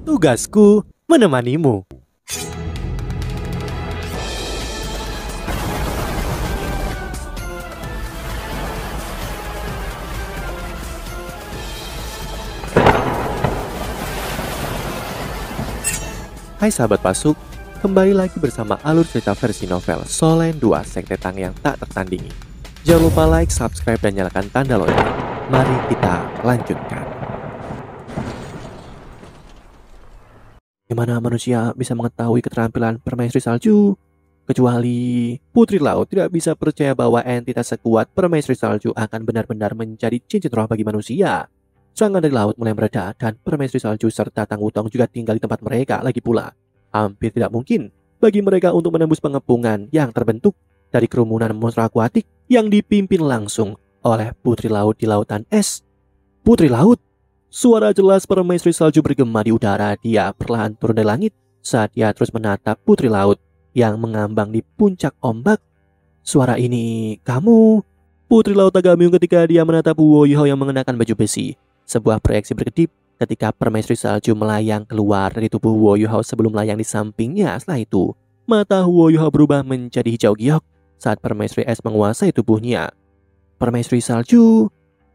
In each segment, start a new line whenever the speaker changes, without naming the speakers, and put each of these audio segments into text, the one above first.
Tugasku menemanimu. Hai sahabat Pasuk, kembali lagi bersama alur cerita versi novel Solen 2 Sekte Tang yang tak tertandingi. Jangan lupa like, subscribe, dan nyalakan tanda lonceng. Mari kita lanjutkan. Gimana manusia bisa mengetahui keterampilan permaisuri salju? Kecuali Putri Laut tidak bisa percaya bahwa entitas sekuat permaisuri salju akan benar-benar menjadi cincin roh bagi manusia. Serangan dari laut mulai mereda dan permaisuri salju serta Tang Wutong juga tinggal di tempat mereka lagi pula. Hampir tidak mungkin bagi mereka untuk menembus pengepungan yang terbentuk dari kerumunan monster akuatik yang dipimpin langsung oleh Putri Laut di lautan es. Putri Laut! Suara jelas permaisuri salju bergema di udara. Dia perlahan turun dari langit saat dia terus menatap Putri Laut yang mengambang di puncak ombak. Suara ini, kamu? Putri Laut agak bingung ketika dia menatap Wu Yuhao yang mengenakan baju besi. Sebuah proyeksi berkedip ketika permaisuri salju melayang keluar dari tubuh Wu Yuhao sebelum melayang di sampingnya. Setelah itu, mata Wu Yuhao berubah menjadi hijau giok saat permaisuri es menguasai tubuhnya. Permaisuri salju.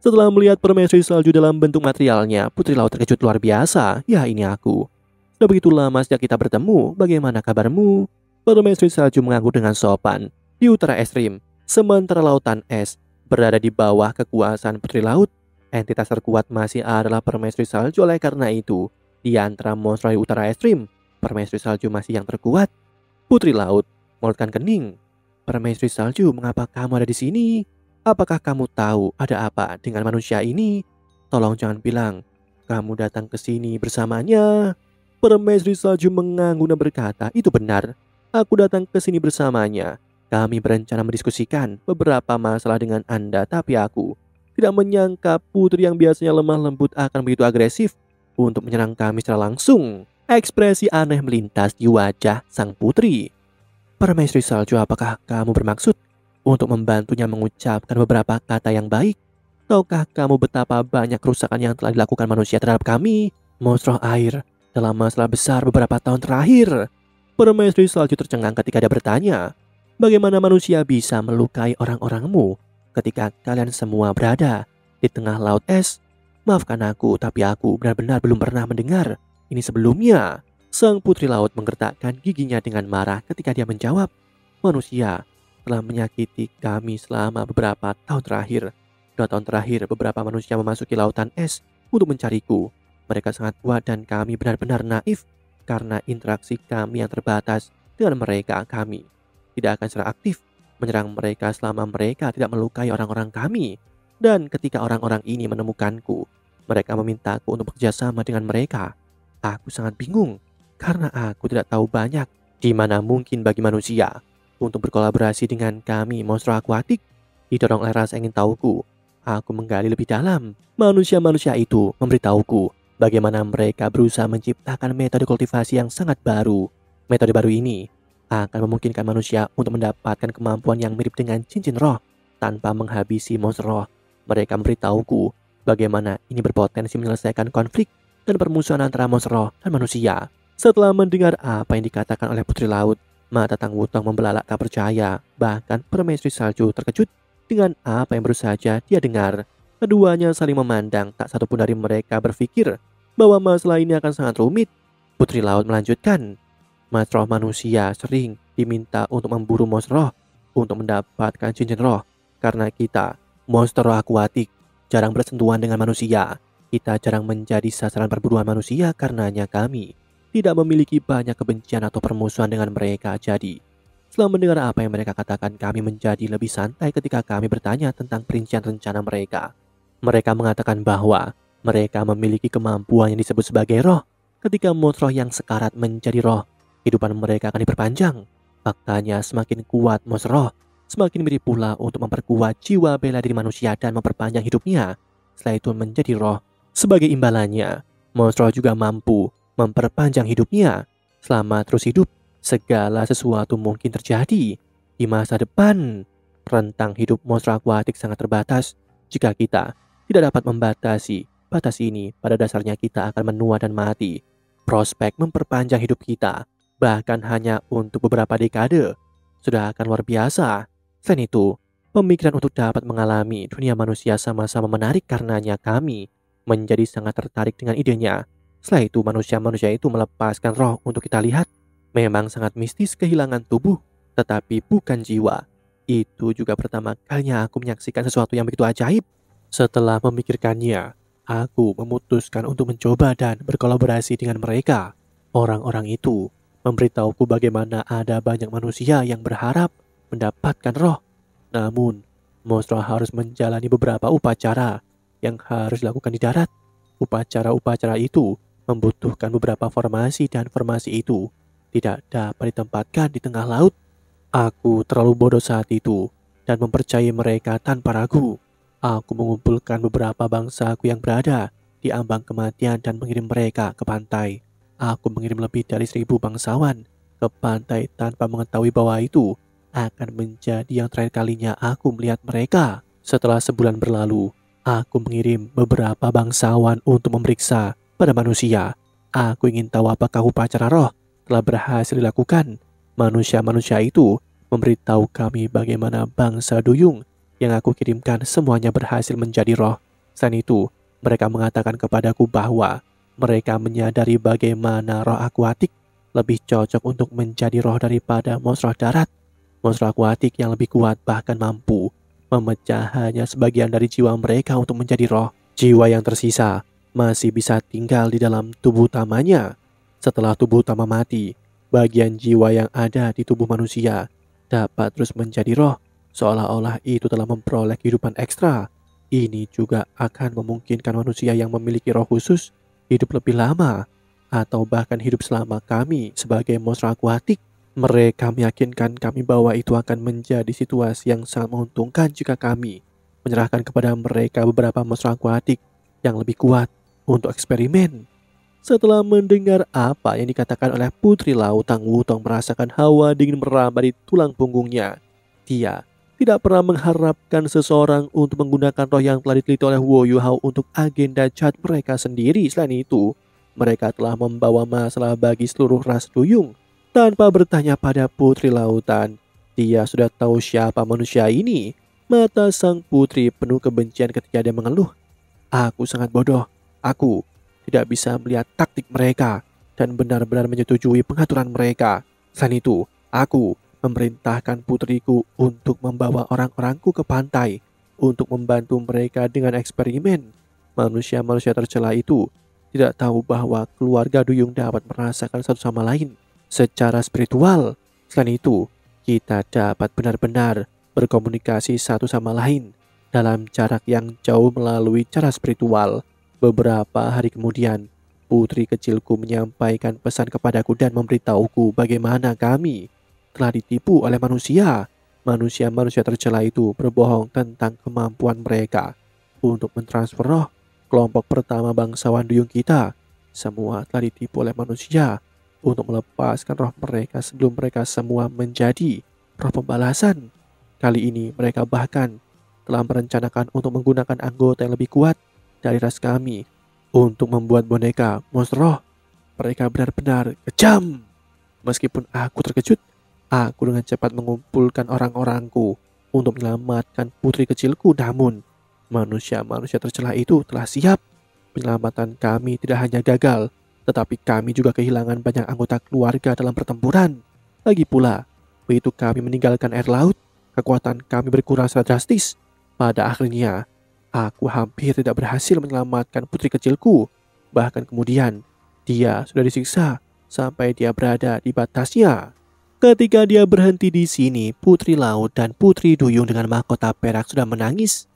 Setelah melihat permaisuri salju dalam bentuk materialnya, Putri Laut terkejut luar biasa. Ya, ini aku. Sudah begitu lama sejak kita bertemu, bagaimana kabarmu? Permaisuri salju mengangguk dengan sopan. Di utara ekstrim, sementara lautan es berada di bawah kekuasaan Putri Laut, entitas terkuat masih adalah permaisuri salju. Oleh karena itu, di antara monster di utara ekstrim, permaisuri salju masih yang terkuat. Putri Laut mengerutkan kening. Permaisuri salju, mengapa kamu ada di sini? Apakah kamu tahu ada apa dengan manusia ini? Tolong jangan bilang kamu datang ke sini bersamanya. Permaisuri salju mengangguk dan berkata, itu benar. Aku datang ke sini bersamanya. Kami berencana mendiskusikan beberapa masalah dengan Anda, tapi aku tidak menyangka putri yang biasanya lemah lembut akan begitu agresif untuk menyerang kami secara langsung. Ekspresi aneh melintas di wajah sang putri. Permaisuri salju, apakah kamu bermaksud untuk membantunya mengucapkan beberapa kata yang baik? Tahukah kamu betapa banyak kerusakan yang telah dilakukan manusia terhadap kami, monster air, dalam masalah besar beberapa tahun terakhir? Permaisuri salju tercengang ketika dia bertanya, bagaimana manusia bisa melukai orang-orangmu ketika kalian semua berada di tengah laut es? Maafkan aku, tapi aku benar-benar belum pernah mendengar ini sebelumnya. Sang Putri Laut menggertakkan giginya dengan marah ketika dia menjawab, manusia telah menyakiti kami selama beberapa tahun terakhir. 2 tahun terakhir, beberapa manusia memasuki lautan es untuk mencariku. Mereka sangat kuat dan kami benar-benar naif karena interaksi kami yang terbatas dengan mereka. Kami tidak akan secara aktif menyerang mereka selama mereka tidak melukai orang-orang kami. Dan ketika orang-orang ini menemukanku, mereka memintaku untuk bekerja sama dengan mereka. Aku sangat bingung karena aku tidak tahu banyak. Gimana mungkin bagi manusia untuk berkolaborasi dengan kami monster akuatik? Didorong oleh rasa ingin tahuku, aku menggali lebih dalam. Manusia-manusia itu memberitahuku bagaimana mereka berusaha menciptakan metode kultivasi yang sangat baru. Metode baru ini akan memungkinkan manusia untuk mendapatkan kemampuan yang mirip dengan cincin roh tanpa menghabisi monster roh. Mereka memberitahuku bagaimana ini berpotensi menyelesaikan konflik dan permusuhan antara monster roh dan manusia. Setelah mendengar apa yang dikatakan oleh Putri Laut, mata Tang Wutong membelalak tak percaya. Bahkan permaisuri salju terkejut dengan apa yang baru saja dia dengar. Keduanya saling memandang, tak satupun dari mereka berpikir bahwa masalah ini akan sangat rumit. Putri Laut melanjutkan, monster roh manusia sering diminta untuk memburu monster roh untuk mendapatkan cincin roh. Karena kita, monster roh akuatik, jarang bersentuhan dengan manusia. Kita jarang menjadi sasaran perburuan manusia karenanya kami tidak memiliki banyak kebencian atau permusuhan dengan mereka. Jadi, setelah mendengar apa yang mereka katakan, kami menjadi lebih santai ketika kami bertanya tentang perincian rencana mereka. Mereka mengatakan bahwa mereka memiliki kemampuan yang disebut sebagai roh. Ketika monster roh yang sekarat menjadi roh, kehidupan mereka akan diperpanjang. Faktanya, semakin kuat monster roh, semakin mirip pula untuk memperkuat jiwa bela diri manusia dan memperpanjang hidupnya. Setelah itu menjadi roh. Sebagai imbalannya, monster roh juga mampu memperpanjang hidupnya. Selama terus hidup, segala sesuatu mungkin terjadi. Di masa depan, rentang hidup monster akuatik sangat terbatas. Jika kita tidak dapat membatasi batas ini, pada dasarnya kita akan menua dan mati. Prospek memperpanjang hidup kita, bahkan hanya untuk beberapa dekade, sudah akan luar biasa. Selain itu, pemikiran untuk dapat mengalami dunia manusia sama-sama menarik karenanya kami menjadi sangat tertarik dengan idenya. Setelah itu manusia-manusia itu melepaskan roh untuk kita lihat. Memang sangat mistis kehilangan tubuh, tetapi bukan jiwa. Itu juga pertama kalinya aku menyaksikan sesuatu yang begitu ajaib. Setelah memikirkannya, aku memutuskan untuk mencoba dan berkolaborasi dengan mereka. Orang-orang itu memberitahuku bagaimana ada banyak manusia yang berharap mendapatkan roh. Namun, monstro harus menjalani beberapa upacara yang harus dilakukan di darat. Upacara-upacara itu membutuhkan beberapa formasi dan formasi itu tidak dapat ditempatkan di tengah laut. Aku terlalu bodoh saat itu dan mempercayai mereka tanpa ragu. Aku mengumpulkan beberapa bangsaku yang berada di ambang kematian dan mengirim mereka ke pantai. Aku mengirim lebih dari 1.000 bangsawan ke pantai tanpa mengetahui bahwa itu akan menjadi yang terakhir kalinya aku melihat mereka. Setelah sebulan berlalu, aku mengirim beberapa bangsawan untuk memeriksa pada manusia. Aku ingin tahu apakah upacara roh telah berhasil dilakukan. Manusia-manusia itu memberitahu kami bagaimana bangsa duyung yang aku kirimkan semuanya berhasil menjadi roh. Selain itu, mereka mengatakan kepadaku bahwa mereka menyadari bagaimana roh akuatik lebih cocok untuk menjadi roh daripada monster darat. Monster akuatik yang lebih kuat bahkan mampu memecah hanya sebagian dari jiwa mereka untuk menjadi roh. Jiwa yang tersisa masih bisa tinggal di dalam tubuh utamanya. Setelah tubuh utama mati, bagian jiwa yang ada di tubuh manusia dapat terus menjadi roh, seolah-olah itu telah memperoleh kehidupan ekstra. Ini juga akan memungkinkan manusia yang memiliki roh khusus hidup lebih lama, atau bahkan hidup selama kami sebagai monster akuatik. Mereka meyakinkan kami bahwa itu akan menjadi situasi yang sangat menguntungkan jika kami menyerahkan kepada mereka beberapa monster akuatik yang lebih kuat untuk eksperimen. Setelah mendengar apa yang dikatakan oleh Putri Laut, Tang Wutong merasakan hawa dingin merambah di tulang punggungnya. Dia tidak pernah mengharapkan seseorang untuk menggunakan roh yang telah diteliti oleh Wo Yuhao untuk agenda jahat mereka sendiri. Selain itu, mereka telah membawa masalah bagi seluruh ras duyung. Tanpa bertanya pada Putri Lautan, dia sudah tahu siapa manusia ini. Mata sang putri penuh kebencian ketika dia mengeluh. Aku sangat bodoh. Aku tidak bisa melihat taktik mereka dan benar-benar menyetujui pengaturan mereka. Selain itu, aku memerintahkan putriku untuk membawa orang-orangku ke pantai untuk membantu mereka dengan eksperimen. Manusia-manusia tercela itu tidak tahu bahwa keluarga duyung dapat merasakan satu sama lain secara spiritual. Selain itu, kita dapat benar-benar berkomunikasi satu sama lain dalam jarak yang jauh melalui cara spiritual. Beberapa hari kemudian, putri kecilku menyampaikan pesan kepadaku dan memberitahuku bagaimana kami telah ditipu oleh manusia. Manusia-manusia tercela itu berbohong tentang kemampuan mereka untuk mentransfer roh kelompok pertama bangsawan duyung kita. Semua telah ditipu oleh manusia untuk melepaskan roh mereka sebelum mereka semua menjadi roh pembalasan. Kali ini mereka bahkan telah merencanakan untuk menggunakan anggota yang lebih kuat dari ras kami untuk membuat boneka monster roh. Mereka benar-benar kejam. Meskipun aku terkejut, aku dengan cepat mengumpulkan orang-orangku untuk menyelamatkan putri kecilku. Namun, manusia-manusia tercela itu telah siap. Penyelamatan kami tidak hanya gagal, tetapi kami juga kehilangan banyak anggota keluarga dalam pertempuran. Lagi pula, begitu kami meninggalkan air laut, kekuatan kami berkurang secara drastis. Pada akhirnya, aku hampir tidak berhasil menyelamatkan putri kecilku. Bahkan kemudian, dia sudah disiksa sampai dia berada di batasnya. Ketika dia berhenti di sini, Putri Laut dan Putri Duyung dengan mahkota perak sudah menangis.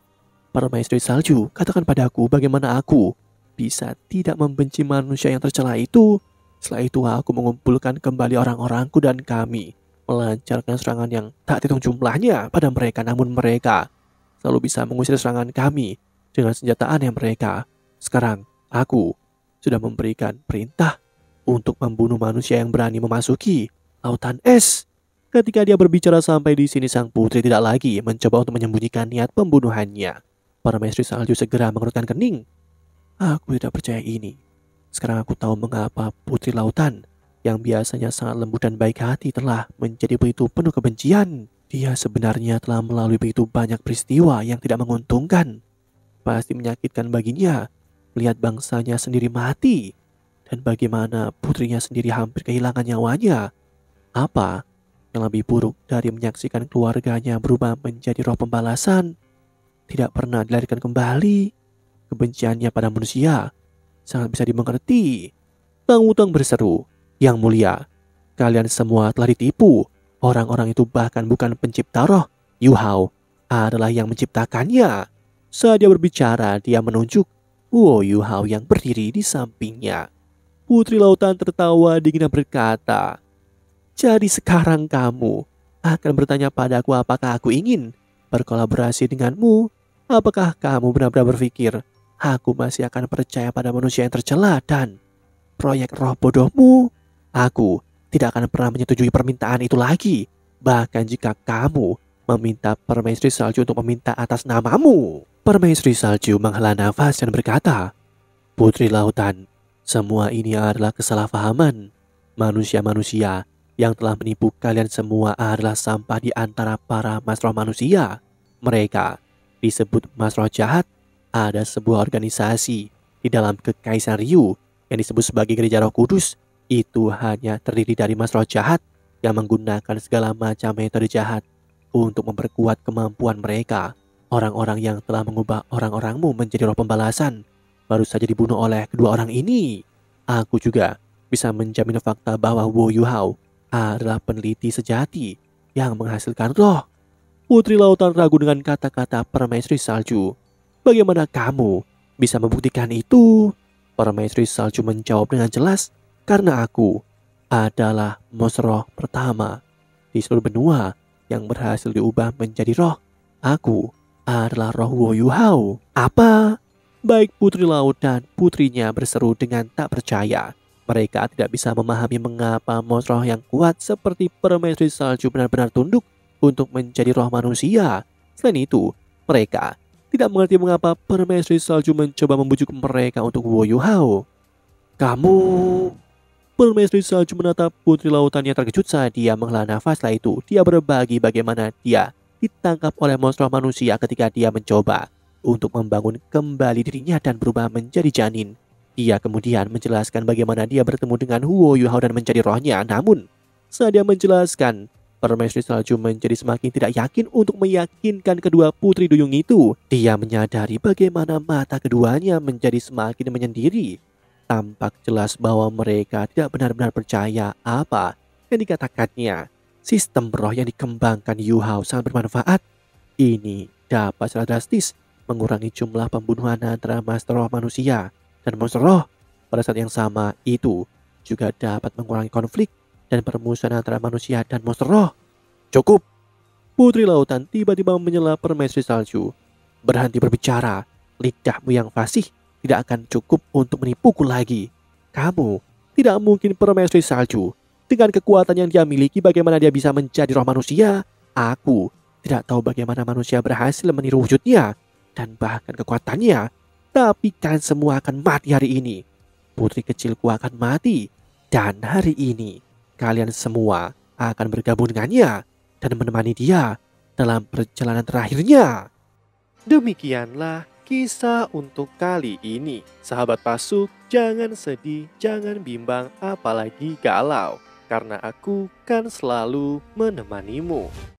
Permaisuri Salju, katakan padaku bagaimana aku bisa tidak membenci manusia yang tercela itu. Setelah itu aku mengumpulkan kembali orang-orangku dan kami melancarkan serangan yang tak terhitung jumlahnya pada mereka. Namun mereka selalu bisa mengusir serangan kami dengan senjata aneh mereka. Sekarang aku sudah memberikan perintah untuk membunuh manusia yang berani memasuki lautan es. Ketika dia berbicara sampai di sini, sang putri tidak lagi mencoba untuk menyembunyikan niat pembunuhannya. Permaisuri Salju segera mengerutkan kening. Aku tidak percaya ini. Sekarang aku tahu mengapa Putri Lautan yang biasanya sangat lembut dan baik hati telah menjadi begitu penuh kebencian. Dia sebenarnya telah melalui begitu banyak peristiwa yang tidak menguntungkan. Pasti menyakitkan baginya melihat bangsanya sendiri mati. Dan bagaimana putrinya sendiri hampir kehilangan nyawanya. Apa yang lebih buruk dari menyaksikan keluarganya berubah menjadi roh pembalasan? Tidak pernah dilahirkan kembali. Kebenciannya pada manusia sangat bisa dimengerti. Tang Wutong berseru, "Yang mulia, kalian semua telah ditipu. Orang-orang itu bahkan bukan pencipta roh. Yu Hao adalah yang menciptakannya." Saat dia berbicara, dia menunjuk Wu Yu Hao yang berdiri di sampingnya. Putri Lautan tertawa dingin dan berkata, "Jadi sekarang kamu akan bertanya padaku apakah aku ingin berkolaborasi denganmu? Apakah kamu benar-benar berpikir aku masih akan percaya pada manusia yang tercela dan proyek roh bodohmu? Aku tidak akan pernah menyetujui permintaan itu lagi. Bahkan jika kamu meminta permaisuri salju untuk meminta atas namamu." Permaisuri salju menghela nafas dan berkata, "Putri Lautan, semua ini adalah kesalahpahaman. Manusia-manusia yang telah menipu kalian semua adalah sampah di antara para mas roh manusia. Mereka disebut mas roh jahat. Ada sebuah organisasi di dalam Kekaisaran Ryu yang disebut sebagai Gereja Roh Kudus. Itu hanya terdiri dari mas roh jahat yang menggunakan segala macam metode jahat untuk memperkuat kemampuan mereka. Orang-orang yang telah mengubah orang-orangmu menjadi roh pembalasan baru saja dibunuh oleh kedua orang ini. Aku juga bisa menjamin fakta bahwa Wu Yu Hao adalah peneliti sejati yang menghasilkan roh." Putri Lautan ragu dengan kata-kata Permaisuri Salju. "Bagaimana kamu bisa membuktikan itu?" Permaisuri Salju menjawab dengan jelas, "Karena aku adalah monster roh pertama di seluruh benua yang berhasil diubah menjadi roh. Aku adalah roh Wu Yu Hao." "Apa?" Baik Putri Laut dan putrinya berseru dengan tak percaya. Mereka tidak bisa memahami mengapa monster roh yang kuat seperti Permaisuri Salju benar-benar tunduk untuk menjadi roh manusia. Selain itu, mereka tidak mengerti mengapa Permaisuri Salju mencoba membujuk mereka untuk Wu Yu Hao. "Kamu..." Permaisuri Salju menatap Putri Lautan yang terkejut saat dia menghela nafas. Setelah itu, dia berbagi bagaimana dia ditangkap oleh monster manusia ketika dia mencoba untuk membangun kembali dirinya dan berubah menjadi janin. Dia kemudian menjelaskan bagaimana dia bertemu dengan Huo Yu Hao dan mencari rohnya. Namun, saat dia menjelaskan, Permaisuri Salju menjadi semakin tidak yakin untuk meyakinkan kedua putri duyung itu. Dia menyadari bagaimana mata keduanya menjadi semakin menyendiri. Tampak jelas bahwa mereka tidak benar-benar percaya apa yang dikatakannya. Sistem roh yang dikembangkan Yu Hao sangat bermanfaat. Ini dapat secara drastis mengurangi jumlah pembunuhan antara master roh manusia dan monster roh. Pada saat yang sama itu juga dapat mengurangi konflik dan permusuhan antara manusia dan monster roh. "Cukup!" Putri Lautan tiba-tiba menyela Permaisuri Salju. "Berhenti berbicara. Lidahmu yang fasih tidak akan cukup untuk menipuku lagi. Kamu tidak mungkin Permaisuri Salju. Dengan kekuatan yang dia miliki, bagaimana dia bisa menjadi roh manusia? Aku tidak tahu bagaimana manusia berhasil meniru wujudnya dan bahkan kekuatannya. Tapi kalian semua akan mati hari ini. Putri kecilku akan mati. Dan hari ini kalian semua akan bergabung dengannya dan menemani dia dalam perjalanan terakhirnya." Demikianlah kisah untuk kali ini. Sahabat Pasuk, jangan sedih, jangan bimbang, apalagi galau. Karena aku kan selalu menemanimu.